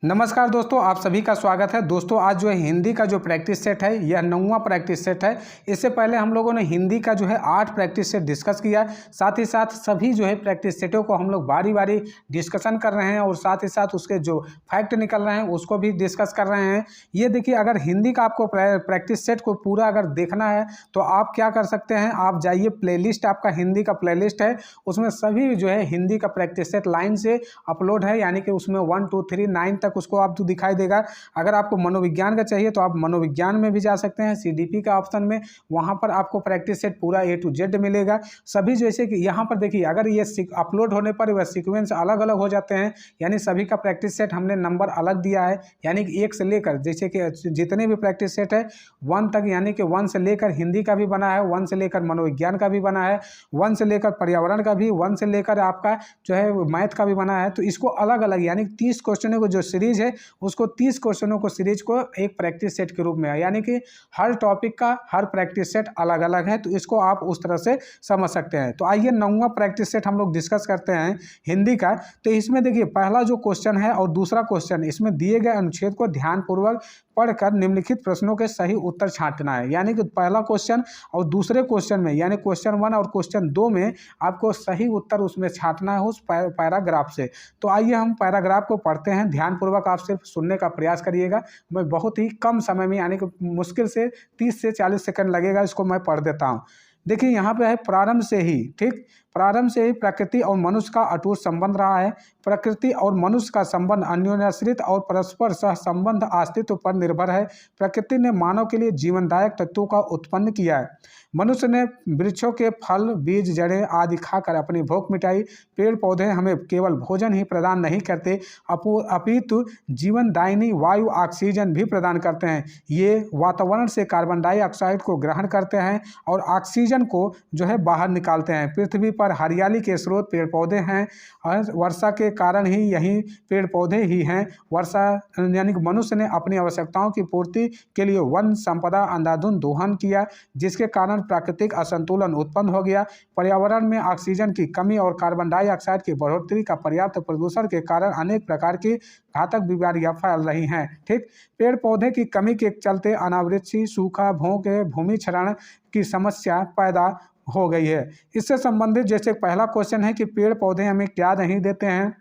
नमस्कार दोस्तों, आप सभी का स्वागत है। दोस्तों आज जो है हिंदी का जो प्रैक्टिस सेट है यह 9वां प्रैक्टिस सेट है। इससे पहले हम लोगों ने हिंदी का जो है 8 प्रैक्टिस सेट डिस्कस किया। साथ ही साथ सभी जो है प्रैक्टिस सेटों को हम लोग बारी बारी डिस्कशन कर रहे हैं और साथ ही साथ उसके जो फैक्ट निकल रहे हैं उसको भी डिस्कस कर रहे हैं। ये देखिए, अगर हिंदी का आपको प्रैक्टिस सेट को पूरा अगर देखना है तो आप क्या कर सकते हैं, आप जाइए प्लेलिस्ट, आपका हिंदी का प्लेलिस्ट है, उसमें सभी जो है हिंदी का प्रैक्टिस सेट लाइन से अपलोड है, यानी कि उसमें 1 2 3 9 तक उसको आप तो दिखाई देगा। अगर आपको मनोविज्ञान का चाहिए तो आप मनोविज्ञान में भी जा सकते हैं, सीडीपी का ऑप्शन में, वहां पर आपको प्रैक्टिस सेट पूरा A to Z मिलेगा। सभी जैसे कि यहाँ पर देखिए, अगर ये अपलोड होने पर वह सीक्वेंस अलग अलग हो जाते हैं, यानी सभी का प्रैक्टिस सेट हमने नंबर अलग दिया है, यानी कि 1 से लेकर, जैसे कि जितने भी प्रैक्टिस सेट है 1 तक, यानी कि 1 से लेकर हिंदी का भी बना है, 1 से लेकर मनोविज्ञान का भी बना है, 1 से लेकर पर्यावरण का भी, 1 से लेकर आपका जो है मैथ का भी बना है। तो इसको अलग अलग, यानी 30 क्वेश्चनों को जो सीरीज है उसको 30 क्वेश्चनों को सीरीज को एक प्रैक्टिस सेट के रूप में है, यानी कि हर टॉपिक का हर प्रैक्टिस सेट अलग अलग है। तो इसको आप उस तरह से समझ सकते हैं। तो आइए 9वां प्रैक्टिस सेट हम लोग डिस्कस करते हैं हिंदी का। तो इसमें देखिए, पहला जो क्वेश्चन है और दूसरा क्वेश्चन, इसमें दिए गए अनुच्छेद को ध्यानपूर्वक पढ़कर निम्नलिखित प्रश्नों के सही उत्तर छांटना है। यानी कि पहला क्वेश्चन और दूसरे क्वेश्चन में, यानी क्वेश्चन 1 और क्वेश्चन 2 में आपको सही उत्तर उसमें छांटना है उस पैराग्राफ से। तो आइए हम पैराग्राफ को पढ़ते हैं, ध्यानपूर्वक आप सिर्फ सुनने का प्रयास करिएगा। मैं बहुत ही कम समय में, यानी कि मुश्किल से 30 से 40 सेकंड लगेगा, इसको मैं पढ़ देता हूँ। देखिए यहाँ पे है, प्रारंभ से ही, ठीक, प्रारंभ से ही प्रकृति और मनुष्य का अटूट संबंध रहा है। प्रकृति और मनुष्य का संबंध अन्योन्याश्रित और परस्पर सह संबंध अस्तित्व पर निर्भर है। प्रकृति ने मानव के लिए जीवनदायक तत्वों का उत्पन्न किया है। मनुष्य ने वृक्षों के फल, बीज, जड़ें आदि खाकर अपनी भूख मिटाई। पेड़ पौधे हमें केवल भोजन ही प्रदान नहीं करते, अपितु जीवनदायिनी वायु ऑक्सीजन भी प्रदान करते हैं। ये वातावरण से कार्बन डाइऑक्साइड को ग्रहण करते हैं और ऑक्सीजन को जो है बाहर निकालते हैं। पृथ्वी पर हरियाली के स्रोत पेड़ पौधे हैं और वर्षा के कारण ही यही पेड़ पौधे ही हैं। वर्षा यानी कि मनुष्य ने अपनी आवश्यकताओं की पूर्ति के लिए वन संपदा अंधाधुंध दोहन किया, जिसके कारण प्राकृतिक असंतुलन उत्पन्न हो गया। पर्यावरण में ऑक्सीजन की कमी और कार्बन डाइऑक्साइड की बढ़ोतरी का पर्याप्त प्रदूषण के कारण अनेक प्रकार की घातक बीमारियां फैल रही हैं। ठीक, पेड़ पौधे की कमी के चलते अनावृष्टि, सूखा, भूमि क्षरण की समस्या पैदा हो गई है। इससे संबंधित जैसे पहला क्वेश्चन है कि पेड़ पौधे हमें क्या नहीं देते हैं।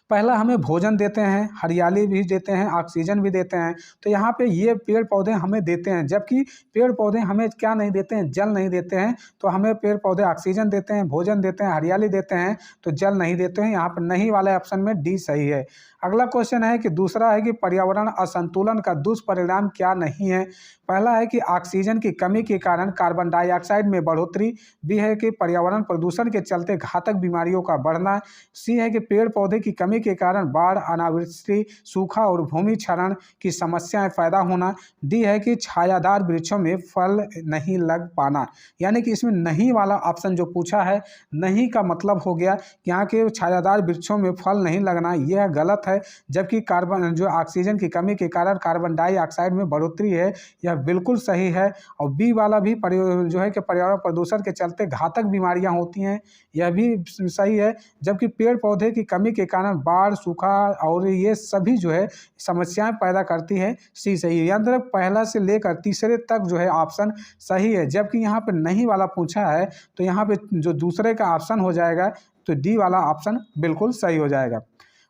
पहला, हमें भोजन देते हैं, हरियाली भी देते हैं, ऑक्सीजन भी देते हैं। तो यहाँ पे ये पेड़ पौधे हमें देते हैं, जबकि पेड़ पौधे हमें क्या नहीं देते हैं, जल नहीं देते हैं। तो हमें पेड़ पौधे ऑक्सीजन देते हैं, भोजन देते हैं, हरियाली देते हैं, तो जल नहीं देते हैं। यहाँ पर नहीं वाले ऑप्शन में डी सही है। अगला क्वेश्चन है कि दूसरा है कि पर्यावरण असंतुलन का दुष्परिणाम क्या नहीं है। पहला है कि ऑक्सीजन की कमी के कारण कार्बन डाइऑक्साइड में बढ़ोतरी। बी है कि पर्यावरण प्रदूषण के चलते घातक बीमारियों का बढ़ना। सी है कि पेड़ पौधे की कमी के कारण बाढ़, अनावृष्टि, सूखा और भूमि क्षरण की समस्याएं पैदा होना। डी है कि छायादार वृक्षों में फल नहीं लग पाना। यानी कि इसमें नहीं वाला ऑप्शन जो पूछा है, नहीं का मतलब हो गया कि यहाँ के छायादार वृक्षों में फल नहीं लगना, यह गलत है। जबकि कार्बन जो ऑक्सीजन की कमी के कारण कार्बन डाइऑक्साइड में बढ़ोतरी है, यह बिल्कुल सही है। और बी वाला भी जो है कि पर्यावरण प्रदूषण के चलते घातक बीमारियां होती हैं, यह भी सही है। जबकि पेड़ पौधे की कमी के कारण बाढ़, सूखा और ये सभी जो है समस्याएं पैदा करती है, सी सही है। यानी पहला से लेकर तीसरे तक जो है ऑप्शन सही है। जबकि यहाँ पे नहीं वाला पूछा है, तो यहाँ पे जो दूसरे का ऑप्शन हो जाएगा, तो डी वाला ऑप्शन बिल्कुल सही हो जाएगा।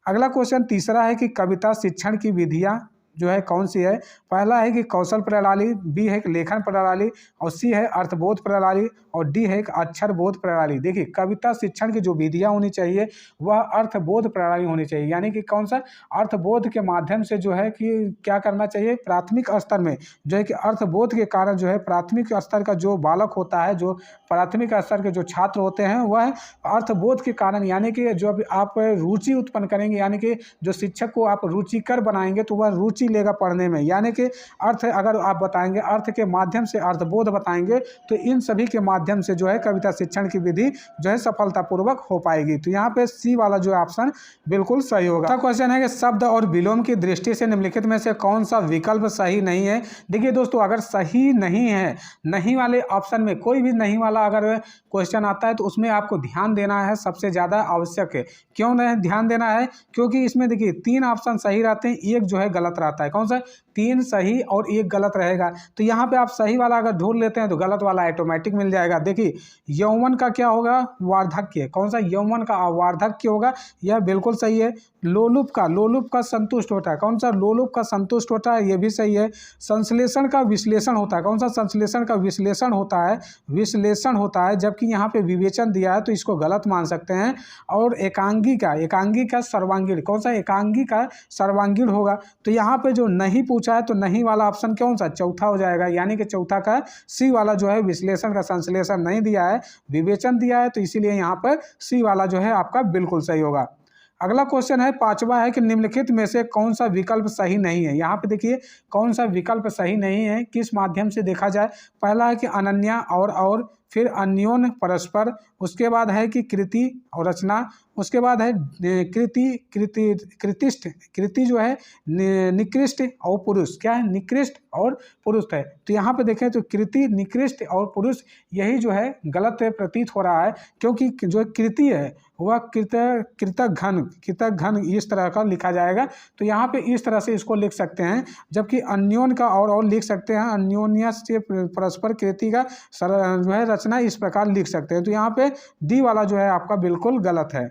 अगला क्वेश्चन तीसरा है कि कविता शिक्षण की विधियां जो है कौन सी है। पहला है कि कौशल प्रणाली, बी है कि लेखन प्रणाली, और सी है अर्थबोध प्रणाली, और डी है कि अक्षर बोध प्रणाली। देखिए, कविता शिक्षण की जो विधियां होनी चाहिए वह अर्थबोध प्रणाली होनी चाहिए। यानी कि कौन सा, अर्थबोध के माध्यम से जो है कि क्या करना चाहिए, प्राथमिक स्तर में जो है कि अर्थबोध के कारण जो है प्राथमिक स्तर का जो बालक होता है, जो प्राथमिक स्तर के जो छात्र होते हैं, वह अर्थबोध के कारण, यानी कि जो आप रुचि उत्पन्न करेंगे, यानी कि जो शिक्षक को आप रुचिकर बनाएंगे, तो वह रुचि रुचि लेगा पढ़ने में, यानी कि अर्थ अगर आप बताएंगे, अर्थ के माध्यम से अर्थबोध बताएंगे, तो इन सभी के माध्यम से जो है कविता शिक्षण की विधि जो है सफलतापूर्वक हो पाएगी। तो यहाँ पे सी वाला जो है ऑप्शन बिल्कुल सही होगा। क्वेश्चन है कि शब्द और विलोम की दृष्टि से निम्नलिखित में से कौन सा विकल्प सही नहीं है। देखिए दोस्तों, अगर सही नहीं है, नहीं वाले ऑप्शन में कोई भी नहीं वाला अगर क्वेश्चन आता है तो उसमें आपको ध्यान देना है, सबसे ज़्यादा आवश्यक है। क्यों नहीं ध्यान देना है? क्योंकि इसमें देखिए 3 ऑप्शन सही रहते हैं, एक जो है गलत रहता है। कौन सा? 3 सही और 1 गलत रहेगा। तो यहाँ पे आप सही वाला अगर ढूंढ लेते हैं तो गलत वाला ऑटोमेटिक मिल जाएगा। देखिए यौवन का क्या होगा? वार्धक्य। कौन सा? यौवन का वार्धक्य होगा, यह बिल्कुल सही है। लोलुप का संतुष्ट होता है। कौन सा? लोलुप का संतुष्ट होता है, ये भी सही है। संश्लेषण का विश्लेषण होता है। कौन सा? संश्लेषण का विश्लेषण होता है, विश्लेषण होता है, जबकि यहाँ पे विवेचन दिया है तो इसको गलत मान सकते हैं। और एकांगी का सर्वांगीण। कौन सा? एकांगी का सर्वांगीण होगा। तो यहाँ पे जो नहीं पूछा है तो नहीं वाला ऑप्शन कौन सा? चौथा हो जाएगा, यानी कि चौथा का सी वाला जो है विश्लेषण का संश्लेषण नहीं दिया है, विवेचन दिया है, तो इसीलिए यहाँ पर सी वाला जो है आपका बिल्कुल सही होगा। अगला क्वेश्चन है 5वां है कि निम्नलिखित में से कौन सा विकल्प सही नहीं है। यहाँ पे देखिए कौन सा विकल्प सही नहीं है, किस माध्यम से देखा जाए। पहला है कि अनन्या और फिर अन्योन परस्पर, उसके बाद है कि कृति और रचना, उसके बाद है कृति जो है निकृष्ट और पुरुष। क्या है? निकृष्ट और पुरुष है। तो यहाँ पे देखें तो कृति, निकृष्ट और पुरुष, यही जो है गलत प्रतीत हो रहा है, क्योंकि जो कृति है वह कृतघ्न इस तरह का लिखा जाएगा। तो यहाँ पे इस तरह से इसको लिख सकते हैं, जबकि अन्योन का और लिख सकते हैं, अन्योन्य से परस्पर कृति का जो है रचना इस प्रकार लिख सकते हैं। तो यहाँ पे डी वाला जो है आपका बिल्कुल गलत है।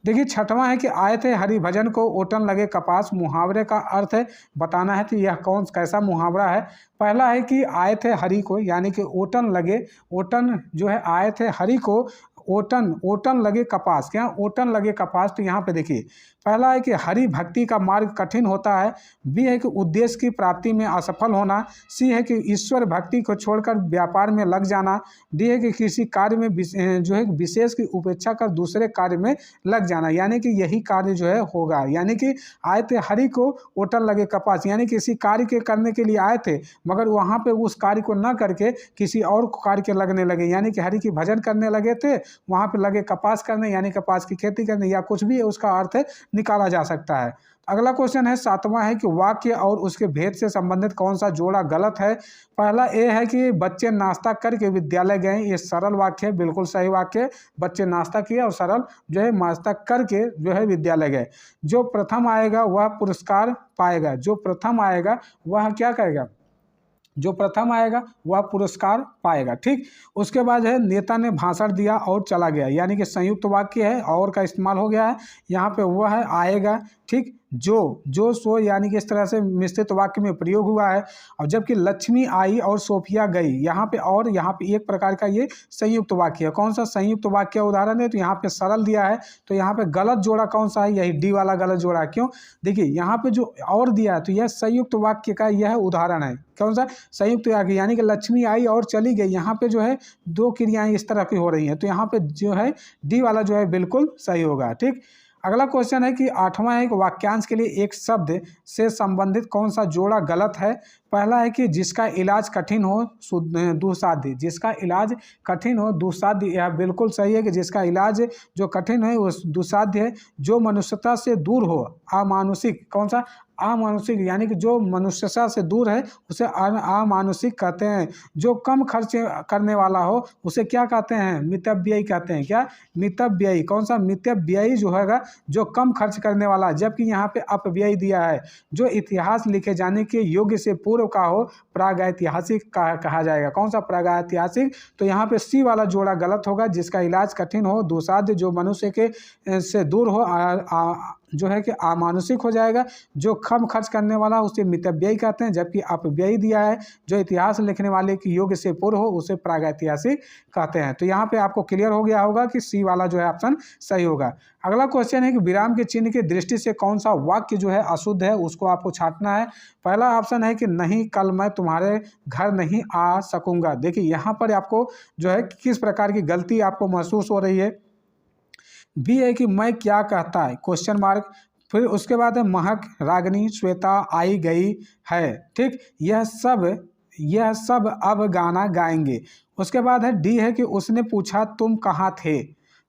देखिए 6वां है कि आए थे हरि भजन को ओटन लगे कपास। मुहावरे का अर्थ बताना है, तो यह कैसा मुहावरा है। पहला है कि आए थे हरि को, यानी कि ओटन लगे, ओटन जो है आए थे हरि को, ओटन लगे कपास। क्या? ओटन लगे कपास। तो यहाँ पे देखिए पहला है कि हरि भक्ति का मार्ग कठिन होता है। बी है कि उद्देश्य की प्राप्ति में असफल होना। सी है कि ईश्वर भक्ति को छोड़कर व्यापार में लग जाना। डी है कि किसी कार्य में जो है विशेष की उपेक्षा कर दूसरे कार्य में लग जाना, यानी कि यही कार्य जो है होगा। यानी कि आए थे हरि को ओटन लगे कपास, यानी किसी कार्य के करने के लिए आए थे, मगर वहाँ पे उस कार्य को न करके किसी और कार्य के लगने लगे, यानी कि हरि की भजन करने लगे थे, वहाँ पे लगे कपास करने, यानी कपास की खेती करने, या कुछ भी उसका अर्थ निकाला जा सकता है। अगला क्वेश्चन है 7वां है कि वाक्य और उसके भेद से संबंधित कौन सा जोड़ा गलत है। पहला ए है कि बच्चे नाश्ता करके विद्यालय गए, ये सरल वाक्य है, बिल्कुल सही वाक्य है। बच्चे नाश्ता किए और सरल जो है नाश्ता करके जो है विद्यालय गए। जो प्रथम आएगा वह पुरस्कार पाएगा। जो प्रथम आएगा वह क्या करेगा? जो प्रथम आएगा वह पुरस्कार पाएगा। ठीक, उसके बाद है नेता ने भाषण दिया और चला गया, यानी कि संयुक्त वाक्य है, और का इस्तेमाल हो गया है यहाँ पे, वह है आएगा। ठीक, जो सो, यानी कि इस तरह से मिश्रित वाक्य में प्रयोग हुआ है। और जबकि लक्ष्मी आई और सोफिया गई, यहाँ पे और यहाँ पे एक प्रकार का ये संयुक्त वाक्य है। कौन सा संयुक्त वाक्य उदाहरण है? तो यहाँ पे सरल दिया है, तो यहाँ पे गलत जोड़ा कौन सा है? यही डी वाला गलत जोड़ा। क्यों? देखिए यहाँ पे जो और दिया है तो यह संयुक्त वाक्य का यह उदाहरण है। कौन सा? संयुक्त वाक्य, यानी कि लक्ष्मी आई और चली गई, यहाँ पे जो है 2 क्रियाएं इस तरह की हो रही हैं, तो यहाँ पे जो है डी वाला जो है बिल्कुल सही होगा। ठीक, अगला क्वेश्चन है कि 8वां है कि वाक्यांश के लिए एक शब्द से संबंधित कौन सा जोड़ा गलत है। पहला है कि जिसका इलाज कठिन हो दुस्साध्य। जिसका इलाज कठिन हो दुस्साध्य, यह बिल्कुल सही है कि जिसका इलाज जो कठिन है वो दुस्साध्य है। जो मनुष्यता से दूर हो अमानुषिक। कौन सा? अमानुषिक, यानी कि जो मनुष्यता से दूर है उसे अमानुषिक कहते हैं। जो कम खर्च करने वाला हो उसे क्या कहते हैं? मितव्ययी कहते हैं। क्या? मितव्ययी। कौन सा? मितव्ययी जो हैगा जो कम खर्च करने वाला, जबकि यहाँ पे अपव्ययी दिया है। जो इतिहास लिखे जाने के योग्य से पूर्व का हो प्रागैतिहासिक कहा जाएगा। कौन सा? प्रागैतिहासिक। तो यहाँ पे सी वाला जोड़ा गलत होगा। जिसका इलाज कठिन हो दुस्साध्य, जो मनुष्य के से दूर हो जो है कि अमानुषिक हो जाएगा। जो कम खर्च करने वाला उसे मितव्ययी कहते हैं, जबकि अपव्ययी दिया है। जो इतिहास लिखने वाले की योग्य से पूर्व हो उसे प्रागैतिहासिक कहते हैं। तो यहाँ पे आपको क्लियर हो गया होगा कि सी वाला जो है ऑप्शन सही होगा। अगला क्वेश्चन है कि विराम के चिन्ह की दृष्टि से कौन सा वाक्य जो है अशुद्ध है, उसको आपको छांटना है। पहला ऑप्शन है कि नहीं कल मैं तुम्हारे घर नहीं आ सकूंगा। देखिए यहाँ पर आपको जो है किस प्रकार की गलती आपको महसूस हो रही है। बी है कि मैं क्या कहता है क्वेश्चन मार्क। फिर उसके बाद है महक, रागिनी, श्वेता आई गई है। ठीक, यह सब अब गाना गाएंगे। उसके बाद है डी है कि उसने पूछा तुम कहाँ थे।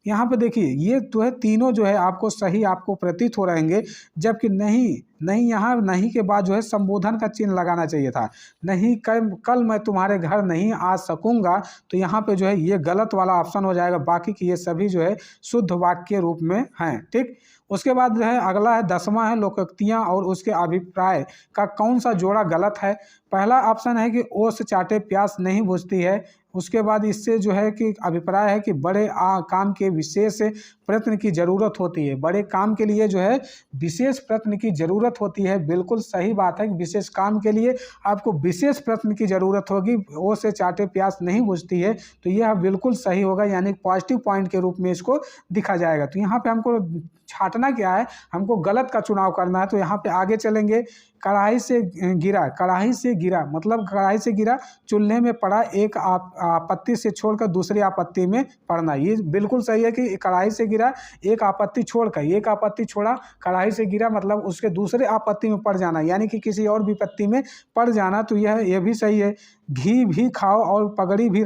यहाँ पे देखिए ये तो है तीनों जो है आपको सही आपको प्रतीत हो रहेंगे, जबकि नहीं यहाँ नहीं के बाद जो है संबोधन का चिन्ह लगाना चाहिए था। नहीं कल मैं तुम्हारे घर नहीं आ सकूंगा, तो यहाँ पे जो है ये गलत वाला ऑप्शन हो जाएगा। बाकी की ये सभी जो है शुद्ध वाक्य रूप में हैं। ठीक, उसके बाद जो है अगला है 10वां है लोकोक्तियाँ और उसके अभिप्राय का कौन सा जोड़ा गलत है। पहला ऑप्शन है कि ओस चाटे प्यास नहीं बुझती है। उसके बाद इससे जो है कि अभिप्राय है कि बड़े काम के विशेष प्रयत्न की ज़रूरत होती है। बड़े काम के लिए जो है विशेष प्रयत्न की ज़रूरत होती है। बिल्कुल सही बात है कि विशेष काम के लिए आपको विशेष प्रयत्न की ज़रूरत होगी। ओ से चाटे प्यास नहीं बुझती है, तो यह बिल्कुल सही होगा, यानी पॉजिटिव पॉइंट के रूप में इसको दिखा जाएगा। तो यहाँ पे हमको छांटना क्या है, हमको गलत का चुनाव करना है। तो यहाँ पे आगे चलेंगे। कढ़ाई से गिरा मतलब कढ़ाई से गिरा, चूल्हे में पड़ा, एक आपत्ति से छोड़कर दूसरी आपत्ति में पड़ना। ये बिल्कुल सही है कि कढ़ाई से गिरा, एक आपत्ति छोड़ा, कढ़ाई से गिरा मतलब उसके दूसरे आपत्ति में पड़ जाना, यानी कि किसी और विपत्ति में पड़ जाना। तो यह भी सही है। घी भी खाओ और पगड़ी भी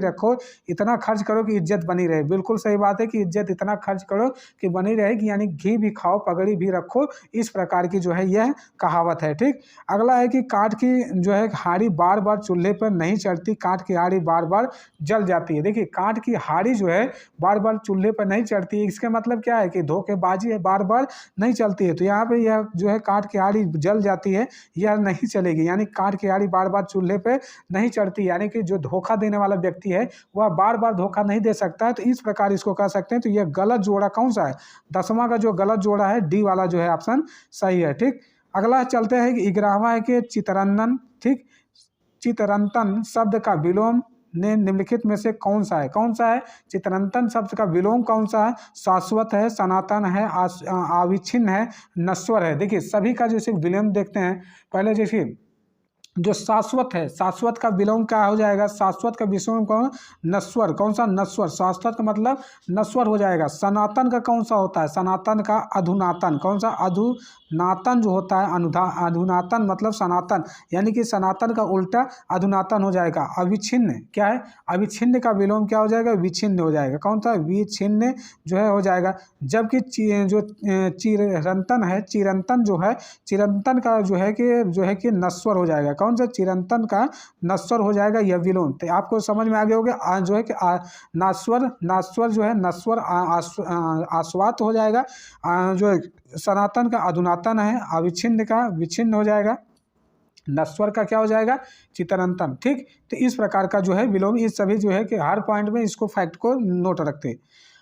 रखो, इतना खर्च करो कि इज्जत बनी रहे। बिल्कुल सही बात है कि इज्जत इतना खर्च करो कि बनी रहेगी, यानी घी भी खाओ पगड़ी भी रखो, इस प्रकार की जो है यह कहावत है। ठीक, अगला है कि काठ की जो है हाड़ी बार बार चूल्हे पर नहीं चढ़ती, काठ की हाड़ी बार बार जल जाती है। देखिए काठ की हाड़ी जो है बार बार चूल्हे पर नहीं चढ़ती है, इसका मतलब क्या है कि धोखेबाजी है, बार बार नहीं चलती है। तो यहाँ पे यह जो है काठ की हाड़ी जल जाती है, यह नहीं चलेगी, यानी काठ की हाड़ी बार बार चूल्हे पे नहीं चढ़ती, यानी कि जो धोखा देने वाला व्यक्ति है वह बार बार धोखा नहीं दे सकता है। तो इस प्रकार इसको कह सकते हैं। तो यह गलत जोड़ा कौन सा है, 10वां का जो गलत जोड़ा है डी वाला जो है ऑप्शन सही है। ठीक, अगला चलते हैं कि 11वां है कि चितरंजन। ठीक, चितरंतन शब्द का विलोम ने निम्नलिखित में से कौन सा है। चितरंतन शब्द का विलोम कौन सा है। शाश्वत है, सनातन है, अविच्छिन्न है, नश्वर है। देखिए सभी का जैसे विलोम देखते हैं। पहले देखिए जो शाश्वत है, शाश्वत का विलोम क्या हो जाएगा, शाश्वत का विलोम कौन, नश्वर। कौन सा, नश्वर। शाश्वत का मतलब नश्वर हो जाएगा। सनातन का कौन सा होता है, सनातन का अधुनातन। कौन सा, अधुनातन जो होता है, अधुनातन मतलब सनातन, यानी कि सनातन का उल्टा अधुनातन हो जाएगा। अविच्छिन्न क्या है, अविच्छिन्न का विलोम क्या हो जाएगा, विच्छिन्न हो जाएगा। कौन सा, विच्छिन्न जो है हो जाएगा। जबकि जो चिरंतन है, चिरंतन जो है, चिरंतन का जो है कि नश्वर हो जाएगा। कौन सा, चिरंतन का नश्वर हो जाएगा यह विलोम। तो आपको समझ में आ गया होगा जो है कि नाश्वर जो है नश्वर आस्वात हो जाएगा। जो है सनातन का अधुनातन है, अविच्छिन्न का विच्छिन्न हो जाएगा, नश्वर का क्या हो जाएगा, चितरंतन। ठीक, तो इस प्रकार का जो है विलोम, इस सभी जो है कि हर पॉइंट में इसको फैक्ट को नोट रखते हैं।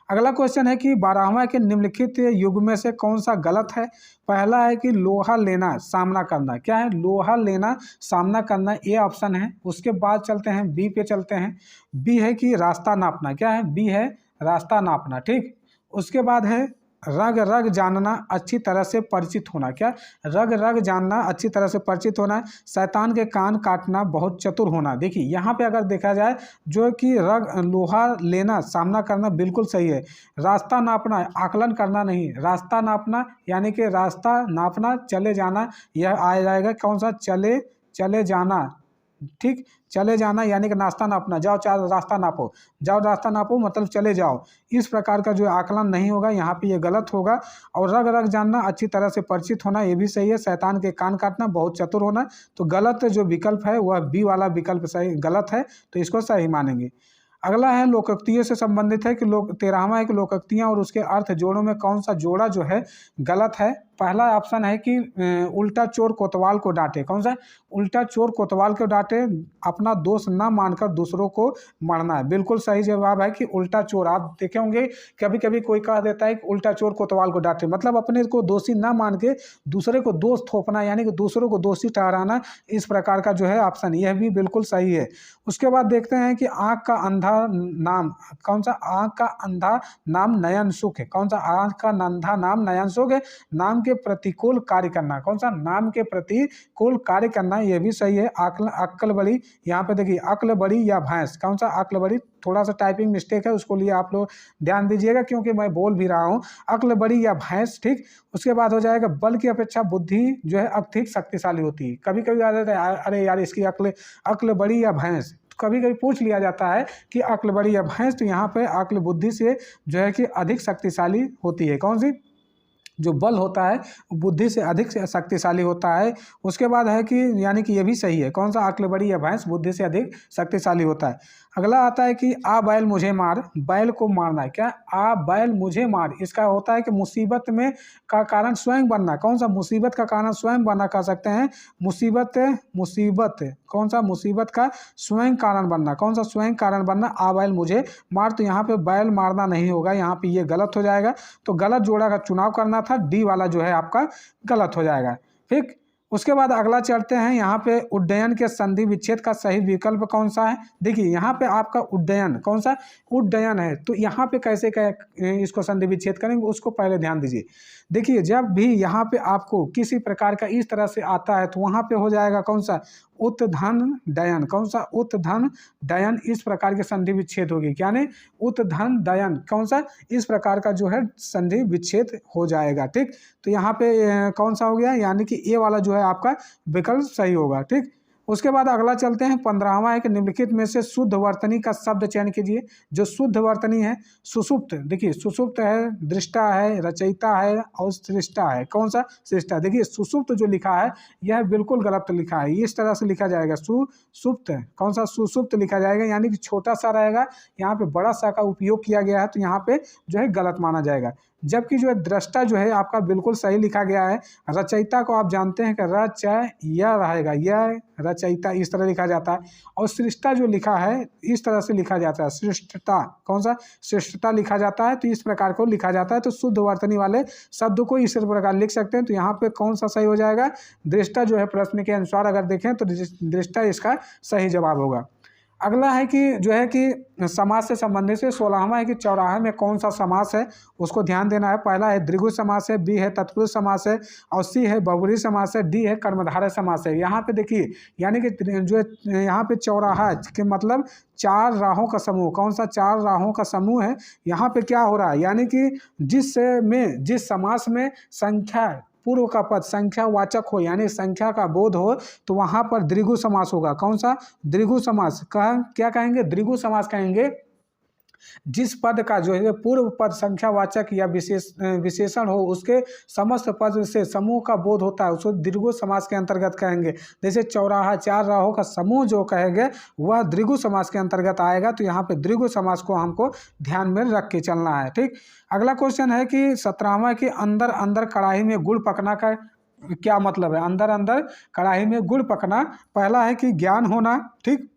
अगला क्वेश्चन है कि 12वां के निम्नलिखित युग में से कौन सा गलत है। पहला है कि लोहा लेना सामना करना। क्या है, लोहा लेना सामना करना, ये ऑप्शन है। उसके बाद चलते हैं बी पे चलते हैं। बी है कि रास्ता नापना। क्या है, बी है रास्ता नापना। ठीक, उसके बाद है रग रग जानना अच्छी तरह से परिचित होना। क्या, रग रग जानना अच्छी तरह से परिचित होना। शैतान के कान काटना बहुत चतुर होना। देखिए यहाँ पे अगर देखा जाए जो कि लोहा लेना सामना करना बिल्कुल सही है। रास्ता नापना आकलन करना नहीं, रास्ता नापना यानी कि रास्ता नापना चले जाना, यह आ जाएगा। कौन सा, चले जाना। ठीक, चले जाना यानी कि नाश्ता नापना, जाओ रास्ता नापो मतलब चले जाओ। इस प्रकार का जो आकलन नहीं होगा, यहाँ पे ये गलत होगा। और रग रग जानना अच्छी तरह से परिचित होना, ये भी सही है। शैतान के कान काटना बहुत चतुर होना, तो गलत जो विकल्प है वह बी वाला विकल्प सही गलत है, तो इसको सही मानेंगे। अगला है लोकोक्तियों से संबंधित है कि 13वां है कि लोकोक्तियाँ और उसके अर्थ जोड़ों में कौन सा जोड़ा जो है गलत है। पहला ऑप्शन है कि उल्टा चोर कोतवाल को डांटे। कौन सा, उल्टा चोर कोतवाल को डांटे, अपना दोष न मानकर दूसरों को मारना है। बिल्कुल सही जवाब है कि उल्टा चोर। आप देखे होंगे कभी कभी कोई कह देता है कि उल्टा चोर कोतवाल को डांटे, मतलब अपने को दोषी न मान के दूसरे को दोष थोपना, यानी कि दूसरों को दोषी ठहराना। इस प्रकार का जो है ऑप्शन, यह भी बिल्कुल सही है। उसके बाद देखते हैं कि आँख का अंधा नाम। कौन सा, आँख का अंधा नाम नयन सुख है। कौन सा, आँख का अंधा नाम नयन सुख है। नाम के के प्रतिकूल कार्य करना, कौन सा, नाम के प्रतिकूल कार्य करना, ये भी सही है। अक्ल बड़ी, यहाँ पे देखिए अक्ल बड़ी या भैंस, कौन सा, अक्ल बड़ी, थोड़ा सा टाइपिंग मिस्टेक है, उसको लिए आप लोग ध्यान दीजिएगा क्योंकि मैं बोल भी रहा हूँ, अक्ल बड़ी या भैंस, ठीक। उसके बाद हो जाएगा बल की अपेक्षा बुद्धि जो है अधिक शक्तिशाली होती है। कभी कभी आ जाता है अरे यार इसकी अक्ल बड़ी या भैंस, कभी कभी पूछ लिया जाता है कि अक्ल बड़ी या भैंस, तो यहाँ पे अक्ल बुद्धि से जो है कि अधिक शक्तिशाली होती है। कौन सी, जो बल होता है बुद्धि से अधिक शक्तिशाली होता है। उसके बाद है कि यानी कि ये भी सही है, कौन सा, अक्ल बड़ी या भैंस बुद्धि से अधिक शक्तिशाली होता है। अगला आता है कि आ बैल मुझे मार, बैल को मारना है, क्या, आ बैल मुझे मार, इसका होता है कि मुसीबत में का कारण स्वयं बनना, कौन सा, मुसीबत का कारण स्वयं बनना कह सकते हैं। मुसीबत कौन सा, मुसीबत का स्वयं कारण बनना, कौन सा, स्वयं कारण बनना, आ बैल मुझे मार, तो यहाँ पे बैल मारना नहीं होगा, यहाँ पे ये गलत हो जाएगा। तो गलत जोड़ा का चुनाव करना था, डी वाला जो है आपका गलत हो जाएगा, ठीक। उसके बाद अगला चलते हैं, यहाँ पे उड्डयन के संधि विच्छेद का सही विकल्प कौन सा है। देखिए यहाँ पे आपका उड्डयन, कौन सा, उड्डयन है, तो यहाँ पे कैसे इसको संधि विच्छेद करेंगे उसको पहले ध्यान दीजिए। देखिए जब भी यहाँ पे आपको किसी प्रकार का इस तरह से आता है तो वहाँ पे हो जाएगा कौन सा, उत्धन डयन, कौन सा, उत्धन डयन, इस प्रकार के संधि विच्छेद होगी, यानी उत्धन डयन, कौन सा, इस प्रकार का जो है संधि विच्छेद हो जाएगा, ठीक। तो यहाँ पे कौन सा हो गया, यानी कि ए वाला जो है आपका विकल्प सही होगा, ठीक। उसके बाद अगला चलते हैं 15वां है कि निम्नलिखित में से शुद्ध वर्तनी का शब्द चयन कीजिए। जो शुद्ध वर्तनी है, सुषुप्त, देखिए सुषुप्त है, दृष्टा है, रचयिता है और सृष्टा है, कौन सा, सृष्टा। देखिए सुषुप्त जो लिखा है यह बिल्कुल गलत लिखा है, इस तरह से लिखा जाएगा, सुषुप्त, कौन सा, सुषुप्त लिखा जाएगा, यानी कि छोटा सा रहेगा, यहाँ पे बड़ा सा का उपयोग किया गया है, तो यहाँ पे जो है गलत माना जाएगा। जबकि जो है दृष्टा जो है आपका बिल्कुल सही लिखा गया है। रचयिता को आप जानते हैं कि रचयिता रहेगा, यह रचयिता इस तरह लिखा जाता है, और सृष्टा जो लिखा है इस तरह से लिखा जाता है, सृष्टता, कौन सा, सृष्टता लिखा जाता है, तो इस प्रकार को लिखा जाता है। तो शुद्ध वर्तनी वाले शब्द को इस प्रकार लिख सकते हैं। तो यहाँ पे कौन सा सही हो जाएगा, दृष्टा जो है प्रश्न के अनुसार अगर देखें तो दृष्टा इसका सही जवाब होगा। अगला है कि जो है कि समास से संबंधित से 16वां है कि चौराहे में कौन सा समास है, उसको ध्यान देना है। पहला है द्विगु समास है, बी है तत्पुरुष समास है, और सी है बहुब्रीहि समास है, डी है कर्मधारय समास है। यहाँ पे देखिए यानी कि जो है यहाँ पे चौराहा के मतलब चार राहों का समूह, कौन सा, चार राहों का समूह है। यहाँ पे क्या हो रहा है, यानी कि जिस समास में संख्या पूर्व का पद संख्यावाचक हो, यानी संख्या का बोध हो, तो वहां पर द्विगु समास होगा। कौन सा, द्विगु समास, क्या कहेंगे, द्विगु समास कहेंगे जिस पद का जो है पूर्व पद संख्यावाचक या विशेषण हो, उसके समस्त पद से समूह का बोध होता है, उसको द्विगु समास के अंतर्गत कहेंगे। जैसे चौराहा, चार राहों का समूह जो कहेंगे वह द्विगु समास के अंतर्गत आएगा। तो यहाँ पे द्विगु समास को हमको ध्यान में रख के चलना है, ठीक। अगला क्वेश्चन है कि 17वां के अंदर अंदर कढ़ाई में गुड़ पकना का क्या मतलब है। अंदर अंदर कढ़ाई में गुड़ पकना, पहला है कि ज्ञान होना, ठीक।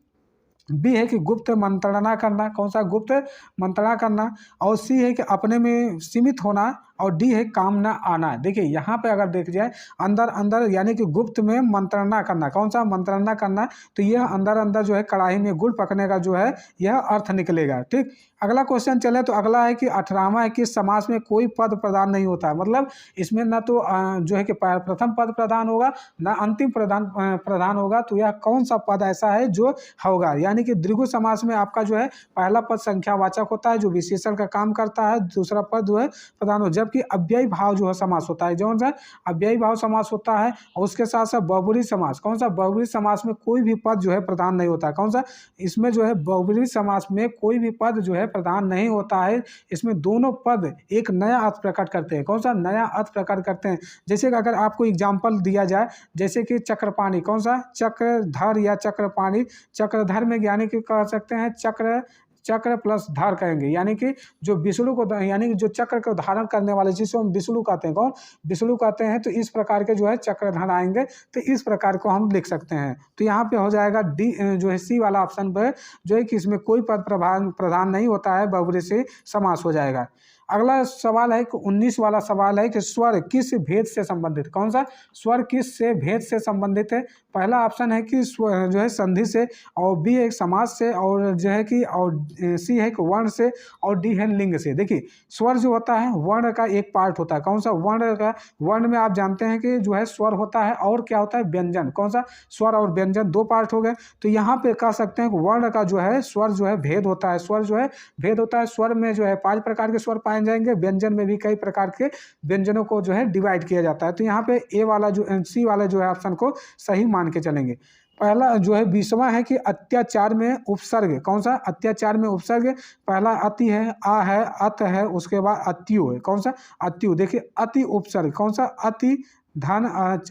बी है कि गुप्त मंत्रणा करना, कौन सा, गुप्त मंत्रणा करना, और सी है कि अपने में सीमित होना, और डी है काम न आना। देखिए यहाँ पे अगर देख जाए अंदर अंदर यानी कि गुप्त में मंत्रणा करना, कौन सा, मंत्रणा करना, तो यह अंदर अंदर जो है कढ़ाई में गुड़ पकने का जो है यह अर्थ निकलेगा, ठीक। अगला क्वेश्चन चले तो अगला है कि 18वां है कि समास में कोई पद प्रदान नहीं होता है। मतलब इसमें न तो जो है कि प्रथम पद प्रदान होगा न अंतिम प्रधान होगा। तो यह कौन सा पद ऐसा है जो होगा, यानी कि द्विगु समास में आपका जो है पहला पद संख्यावाचक होता है जो विशेषण का काम करता है, दूसरा पद जो है प्रधान हो, जबकि अव्ययी भाव जो है समास होता है, जो सा अव्ययी भाव समास होता है। और उसके साथ साथ बहुब्रीहि समास, कौन सा, बहुब्रीहि समास में कोई भी पद जो है प्रधान नहीं होता है। कौन सा, इसमें जो है बहुब्रीहि समास में कोई भी पद जो है प्रधान नहीं होता है। इसमें दोनों पद एक नया अर्थ प्रकट करते हैं। कौन सा, नया अर्थ प्रकट करते हैं। जैसे कि अगर आपको एग्जाम्पल दिया जाए, जैसे कि चक्रपाणी, कौन सा, चक्रधर या चक्रपाणी। चक्रधर में यानी कि कह सकते हैं चक्र प्लस धार कहेंगे, यानी कि जो विष्णु को, यानी कि जो चक्र को धारण करने वाले, जिसको हम विष्णु कहते हैं, कौन, विष्णु कहते हैं। तो इस प्रकार के जो है चक्रधर आएंगे, तो इस प्रकार को हम लिख सकते हैं। तो यहाँ पे हो जाएगा डी जो है सी वाला ऑप्शन पे जो है कि इसमें कोई पद प्रधान नहीं होता है, बहुब्रीहि से समास हो जाएगा। अगला सवाल है कि 19 वाला सवाल है कि स्वर किस भेद से संबंधित, कौन सा स्वर किस से भेद से संबंधित है। पहला ऑप्शन है कि जो है संधि से, और बी है समास से, और जो है कि और सी है कि वर्ण से, और डी है लिंग से। देखिए स्वर जो होता है वर्ण का एक पार्ट होता है, कौन सा वर्ण का, वर्ण में आप जानते हैं कि जो है स्वर होता है और क्या होता है व्यंजन, कौन सा स्वर और व्यंजन दो पार्ट हो गए। तो यहाँ पे कह सकते हैं कि वर्ण का जो है स्वर जो है भेद होता है, स्वर जो है भेद होता है। स्वर में जो है 5 प्रकार के स्वर पाए जाएंगे, व्यंजन में भी कई प्रकार के व्यंजनों को जो है डिवाइड किया जाता है। तो यहाँ पे ए वाला जो सी वाला जो है ऑप्शन को सही मान के चलेंगे। पहला जो है 20वां है कि अत्याचार में उपसर्ग, कौन सा अत्याचार में उपसर्ग, पहला अति है, आ है, अत है, उसके बाद अत्यु है, कौन सा अत्यु। देखिए अति उपसर्ग, कौन सा अति धन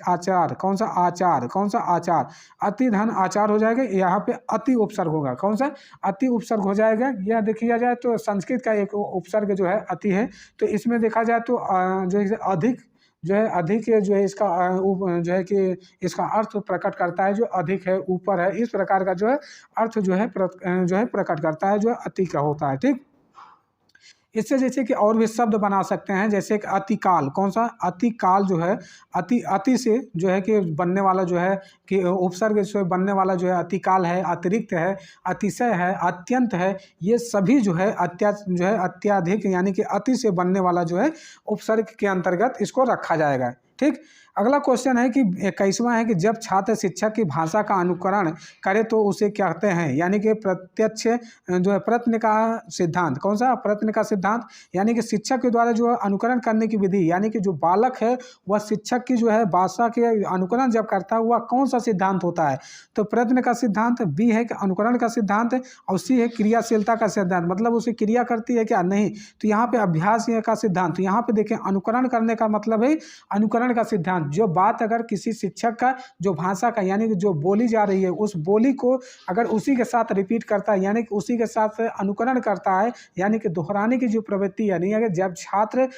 आचार, कौन सा आचार, कौन सा आचार, अति धन आचार हो जाएगा। यहाँ पे अति उपसर्ग होगा, कौन सा अति उपसर्ग हो जाएगा। यह देखिए जाए तो संस्कृत का एक उपसर्ग जो है अति है, तो इसमें देखा जाए तो जो है अधिक, जो है अधिक जो है इसका जो है कि इसका अर्थ प्रकट करता है, जो अधिक है ऊपर है, इस प्रकार का जो है अर्थ जो है प्रकट करता है, जो अति का होता है। ठीक, इससे जैसे कि और भी शब्द बना सकते हैं, जैसे कि अतिकाल, कौन सा अतिकाल जो है अति से जो है कि बनने वाला जो है कि उपसर्ग से बनने वाला जो है अतिकाल है, अतिरिक्त है, अतिशय है, अत्यंत है। ये सभी जो है अत्याधिक यानी कि अति से बनने वाला जो है उपसर्ग के अंतर्गत इसको रखा जाएगा। ठीक, अगला क्वेश्चन है कि 21वां है कि जब छात्र शिक्षक की भाषा का अनुकरण करे तो उसे क्या कहते हैं, यानी कि प्रत्यक्ष जो है प्रश्न का सिद्धांत, कौन सा प्रश्न का सिद्धांत, यानी कि शिक्षक के द्वारा जो है अनुकरण करने की विधि, यानी कि जो बालक है वह शिक्षक की जो है भाषा के अनुकरण जब करता है वह कौन सा सिद्धांत होता है। तो प्रश्न का सिद्धांत, बी है कि अनुकरण का सिद्धांत, और सी है क्रियाशीलता का सिद्धांत, मतलब उसे क्रिया करती है क्या नहीं। तो यहाँ पे अभ्यास का सिद्धांत, तो यहाँ पे देखें अनुकरण करने का मतलब है अनुकरण का सिद्धांत। जो बात अगर किसी शिक्षक का जो भाषा का यानी कि जो बोली जा रही है उस बोली को अगर उसी के साथ रिपीट करता है, यानी कि उसी के साथ अनुकरण करता है, यानी कि दोहराने की जो प्रवृत्ति है नहीं, अगर जब छात्र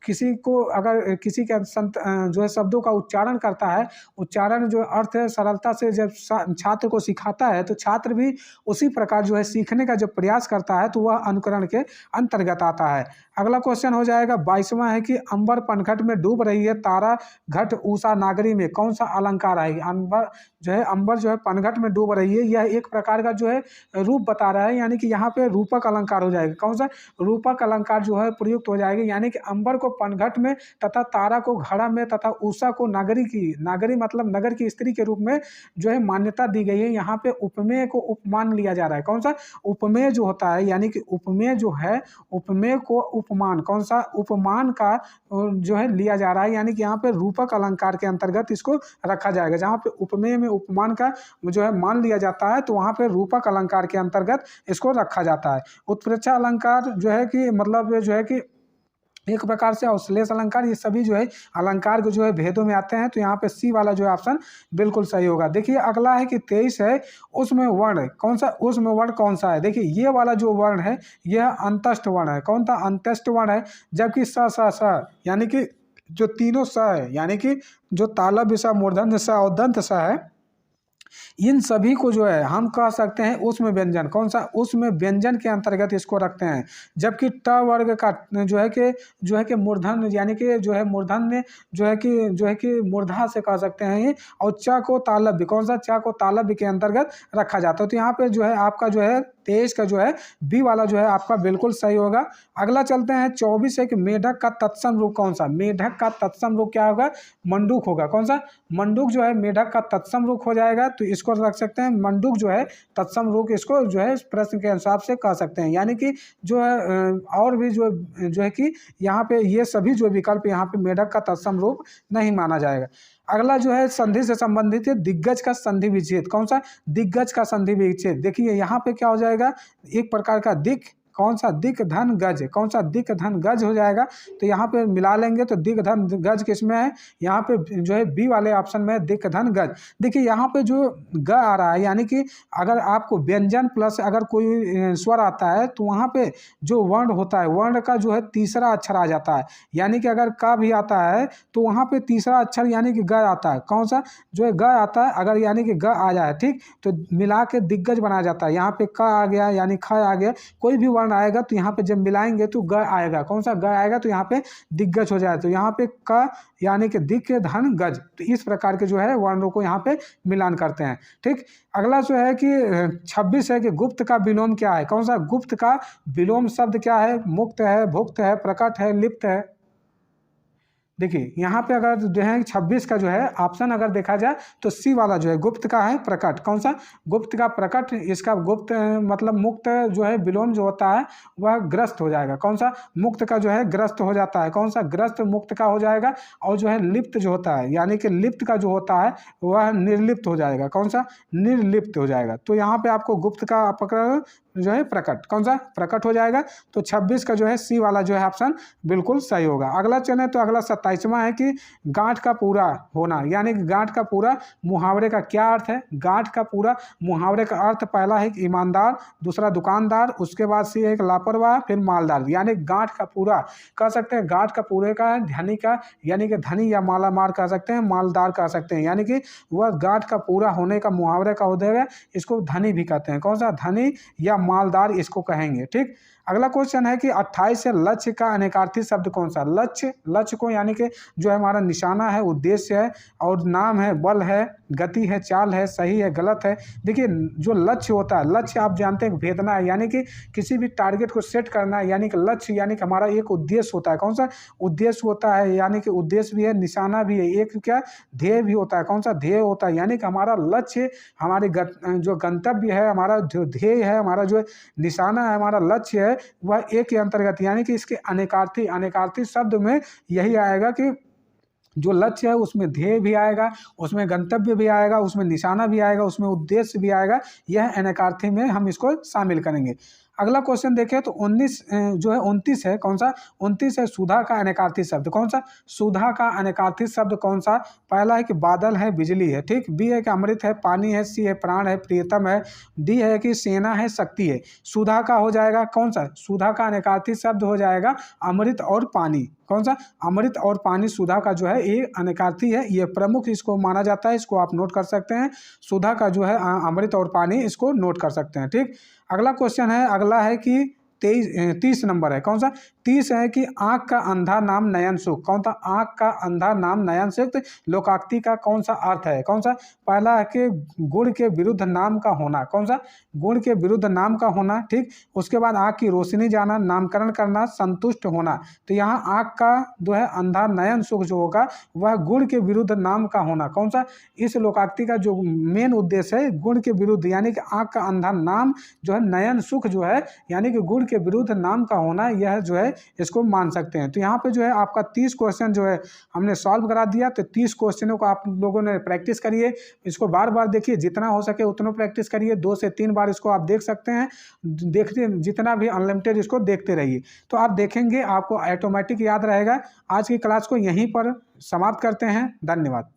किसी को अगर किसी के जो है शब्दों का उच्चारण करता है, उच्चारण जो अर्थ है सरलता से जब छात्र को सिखाता है तो छात्र भी उसी प्रकार जो है सीखने का जब प्रयास करता है तो वह अनुकरण के अंतर्गत आता है। अगला क्वेश्चन हो जाएगा 22वां है कि अंबर पनघट में डूब रही है तारा घट उषा नागरी में कौन सा अलंकार आएगी। अंबर जो है पनघट में डूब रही है, यह एक प्रकार का जो है रूप बता रहा है, यानी कि यहाँ पे रूपक अलंकार हो जाएगा, कौन सा रूपक अलंकार जो है प्रयुक्त हो जाएगी, यानी कि अंबर को पनघट में तथा तारा को घड़ा में तथा उषा को नागरी मतलब नगर की स्त्री के रूप में जो है मान्यता दी गई है। यहाँ पे उपमेय को उपमान लिया जा रहा है, कौन सा उपमेय जो होता है, यानी कि उपमेय जो है उपमेय को उपमान, कौन सा उपमान का जो है लिया जा रहा है, यानी कि यहाँ पे रूपक अलंकार के अंतर्गत इसको रखा जाएगा। जहाँ पे उपमेय में उपमान का जो है मान लिया जाता है तो वहाँ पे रूपक अलंकार के अंतर्गत इसको रखा जाता है। उत्प्रेक्षा अलंकार जो है कि मतलब जो है कि एक प्रकार से अवश्लेष अलंकार, ये सभी जो है अलंकार के जो है भेदों में आते हैं। तो यहाँ पे सी वाला जो है ऑप्शन बिल्कुल सही होगा। देखिए अगला है कि 23 है उसमें वर्ण, कौन सा उसमें वर्ण कौन सा है। देखिए ये वाला जो वर्ण है यह अंतस्थ वर्ण है, कौन सा अंतस्थ वर्ण है, जबकि स यानी कि जो तीनों स है, यानी कि जो तालव्य स, मूर्धन्य स और दंत स है, इन सभी को जो है हम कह सकते हैं उसमें व्यंजन, कौन सा उसमें व्यंजन के अंतर्गत इसको रखते हैं। जबकि ट वर्ग का जो है कि मूर्धन्य यानी कि जो है मूर्धन्य जो है कि मूर्धा से कह सकते हैं, और च को तालव्य, कौन सा च को तालव्य के अंतर्गत रखा जाता है। तो यहाँ पे जो है आपका जो है 23 का जो है बी वाला जो है आपका बिल्कुल सही होगा। अगला चलते हैं 24 है कि मेढक का तत्सम रूप कौन सा। मेढक का तत्सम रूप क्या होगा, मंडूक होगा, कौन सा मंडूक जो है मेढक का तत्सम रूप हो जाएगा। तो इसको रख सकते हैं मंडूक जो है तत्सम रूप, इसको जो है प्रश्न के हिसाब से कह सकते हैं, यानी कि जो है और भी जो है कि यहाँ पे ये सभी जो विकल्प यहाँ पे मेढक का तत्सम रूप नहीं माना जाएगा। अगला जो है संधि से संबंधित है दिग्गज का संधि विच्छेद, कौन सा दिग्गज का संधि विच्छेद। देखिए यहाँ पे क्या हो जाएगा, एक प्रकार का दिक, कौन सा दिक धन गज, कौन सा दिक धन गज हो जाएगा। तो यहाँ पे मिला लेंगे तो दिक धन गज किसमें है, यहाँ पे जो है बी वाले ऑप्शन में दिक धन गज। देखिए यहाँ पे जो ग आ रहा है, यानी कि अगर आपको व्यंजन प्लस अगर कोई स्वर आता है तो वहाँ पे जो वर्ण होता है वर्ण का जो है तीसरा अक्षर आ जाता है, यानी कि अगर का भी आता है तो वहाँ पे तीसरा अक्षर यानी कि ग आता है, कौन सा जो है ग आता है, अगर यानी कि ग आ जाए ठीक तो मिला के दिग्गज बनाया जाता है। यहाँ पे क आ गया यानी ख आ गया, कोई भी वर्ण वर्ण आएगा तो यहाँ पे जब मिलाएंगे तो ग आएगा। कौन सा ग आएगा? तो यहाँ पे दिग्गज हो जाए, तो यहाँ पे क यानी कि दिक् धन गज। तो इस प्रकार के जो है वर्णों को यहाँ पे मिलान करते हैं। ठीक, अगला जो है कि 26 है कि गुप्त का विलोम क्या है? कौन सा गुप्त का विलोम शब्द क्या है? मुक्त है, भुक्त है, प्रकट है, लिप्त है। देखिए यहाँ पे अगर जो है 26 का जो है ऑप्शन अगर देखा जाए तो सी वाला जो है गुप्त का है प्रकट। कौन सा? गुप्त का प्रकट। इसका गुप्त मतलब मुक्त जो है विलोम जो होता है वह ग्रस्त हो जाएगा। कौन सा? मुक्त का जो है ग्रस्त हो जाता है। कौन सा? ग्रस्त मुक्त का हो जाएगा। और जो है लिप्त जो होता है यानी कि लिप्त का जो होता है वह निर्लिप्त हो जाएगा। कौन सा? निर्लिप्त हो जाएगा। तो यहाँ पे आपको गुप्त का पकड़ जो है प्रकट। कौन सा? प्रकट हो जाएगा। तो 26 का जो है सी वाला जो है ऑप्शन बिल्कुल सही होगा। अगला चले तो अगला 27वां है कि गांठ का पूरा होना, यानी कि गांठ का पूरा मुहावरे का क्या अर्थ है? गांठ का पूरा मुहावरे का अर्थ पहला है कि ईमानदार, दूसरा दुकानदार, उसके बाद सी है कि लापरवाह, फिर मालदार। यानी गांठ का पूरा कह सकते हैं, गांठ का पूरे का है धनी का, यानी कि धनी या मालामाल कह सकते हैं, मालदार कह सकते हैं, यानी कि वह गांठ का पूरा होने का मुहावरे का उदय है। इसको धनी भी कहते हैं। कौन सा? धनी या मालदार इसको कहेंगे। ठीक, अगला क्वेश्चन है कि 28 से लक्ष्य का अनेकार्थी शब्द कौन सा? लक्ष्य, लक्ष्य को यानी कि जो है हमारा निशाना है, उद्देश्य है, और नाम है, बल है, गति है, चाल है, सही है, गलत है। देखिए जो लक्ष्य होता है, लक्ष्य आप जानते हैं भेदना है, यानी कि किसी भी टारगेट को सेट करना है, यानी कि लक्ष्य यानी कि हमारा एक उद्देश्य होता है। कौन सा? उद्देश्य होता है, यानी कि उद्देश्य भी है, निशाना भी है, एक क्या ध्येय भी होता है। कौन सा? ध्येय होता है, यानी कि हमारा लक्ष्य, हमारे जो गंतव्य है, हमारा जो ध्येय है, हमारा जो निशाना है, हमारा लक्ष्य है, वह एक के अंतर्गत, यानी कि इसके अनेकार्थी, अनेकार्थी शब्द में यही आएगा कि जो लक्ष्य है उसमें ध्येय भी आएगा, उसमें गंतव्य भी आएगा, उसमें निशाना भी आएगा, उसमें उद्देश्य भी आएगा। यह अनेकार्थी में हम इसको शामिल करेंगे। अगला क्वेश्चन देखें तो 29 है। कौन सा? 29 है सुधा का अनेकार्थी शब्द। कौन सा? सुधा का अनेकार्थी शब्द कौन सा? पहला है कि बादल है, बिजली है। ठीक, बी है कि अमृत है, पानी है, सी है प्राण है, प्रियतम है, डी है कि सेना है, शक्ति है। सुधा का हो जाएगा कौन सा? सुधा का अनेकार्थी शब्द हो जाएगा अमृत और पानी। कौन सा? अमृत और पानी सुधा का जो है ये अनेकार्थी है, ये प्रमुख इसको माना जाता है, इसको आप नोट कर सकते हैं। सुधा का जो है अमृत और पानी, इसको नोट कर सकते हैं। ठीक, अगला क्वेश्चन है, अगला है कि 30 नंबर है। कौन सा? 30 है कि आंख का अंधा नाम नयन सुख। कौन सा? आंख का अंधा नाम नयन सुख लोकाक्ति का कौन सा अर्थ है? कौन सा? पहला है कि गुण के विरुद्ध नाम का होना। कौन सा? गुण के विरुद्ध नाम का होना। ठीक, उसके बाद आंख की रोशनी जाना, नामकरण करना, संतुष्ट होना। तो यहाँ आंख का जो है अंधा नयन सुख जो होगा वह गुण के विरुद्ध नाम का होना। कौन सा? इस लोकाक्ति का जो मेन उद्देश्य है गुण के विरुद्ध, यानी कि आंख का अंधा नाम जो है नयन सुख जो है, यानी कि गुण के विरुद्ध नाम का होना, यह जो है इसको मान सकते हैं। तो यहाँ पे जो है आपका 30 क्वेश्चन जो है हमने सॉल्व करा दिया। तो 30 क्वेश्चनों को आप लोगों ने प्रैक्टिस करिए, इसको बार बार देखिए, जितना हो सके उतना प्रैक्टिस करिए। 2 से 3 बार इसको आप देख सकते हैं, देखते जितना भी अनलिमिटेड इसको देखते रहिए, तो आप देखेंगे आपको ऑटोमेटिक याद रहेगा। आज की क्लास को यहीं पर समाप्त करते हैं। धन्यवाद।